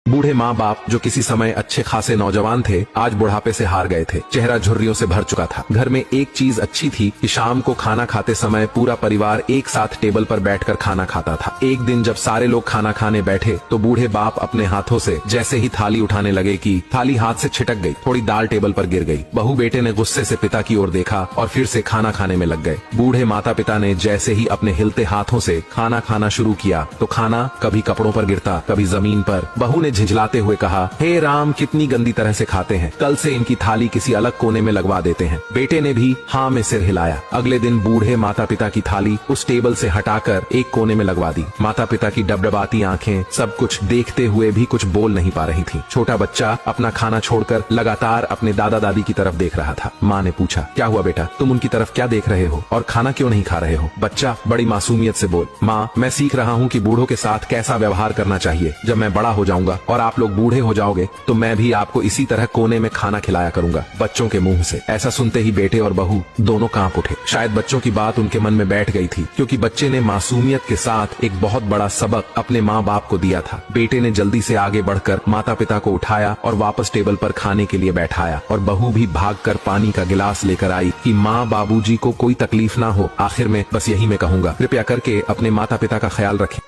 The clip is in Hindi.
बूढ़े माँ बाप जो किसी समय अच्छे खासे नौजवान थे, आज बुढ़ापे से हार गए थे। चेहरा झुर्रियों से भर चुका था। घर में एक चीज अच्छी थी कि शाम को खाना खाते समय पूरा परिवार एक साथ टेबल पर बैठकर खाना खाता था। एक दिन जब सारे लोग खाना खाने बैठे तो बूढ़े बाप अपने हाथों से जैसे ही थाली उठाने लगे कि थाली हाथ से छिटक गई, थोड़ी दाल टेबल पर गिर गई। बहू बेटे ने गुस्से से पिता की ओर देखा और फिर से खाना खाने में लग गए। बूढ़े माता पिता ने जैसे ही अपने हिलते हाथों से खाना खाना शुरू किया तो खाना कभी कपड़ों पर गिरता, कभी जमीन पर। बहू ने झिझलाते हुए कहा, हे राम, कितनी गंदी तरह से खाते हैं, कल से इनकी थाली किसी अलग कोने में लगवा देते हैं। बेटे ने भी हाँ में सिर हिलाया। अगले दिन बूढ़े माता पिता की थाली उस टेबल से हटाकर एक कोने में लगवा दी। माता पिता की डबडबाती आंखें सब कुछ देखते हुए भी कुछ बोल नहीं पा रही थी। छोटा बच्चा अपना खाना छोड़कर लगातार अपने दादा दादी की तरफ देख रहा था। माँ ने पूछा, क्या हुआ बेटा, तुम उनकी तरफ क्या देख रहे हो और खाना क्यों नहीं खा रहे हो? बच्चा बड़ी मासूमियत से बोल, माँ, मैं सीख रहा हूँ कि बूढ़ों के साथ कैसा व्यवहार करना चाहिए। जब मैं बड़ा हो जाऊंगा और आप लोग बूढ़े हो जाओगे तो मैं भी आपको इसी तरह कोने में खाना खिलाया करूंगा। बच्चों के मुंह से ऐसा सुनते ही बेटे और बहू दोनों कांप उठे। शायद बच्चों की बात उनके मन में बैठ गई थी, क्योंकि बच्चे ने मासूमियत के साथ एक बहुत बड़ा सबक अपने माँ बाप को दिया था। बेटे ने जल्दी से आगे बढ़कर माता पिता को उठाया और वापस टेबल पर खाने के लिए बैठाया, और बहू भी भागकर पानी का गिलास लेकर आई कि माँ बाबूजी को कोई तकलीफ ना हो। आखिर में बस यही मैं कहूंगा, कृपया करके अपने माता पिता का ख्याल रखें।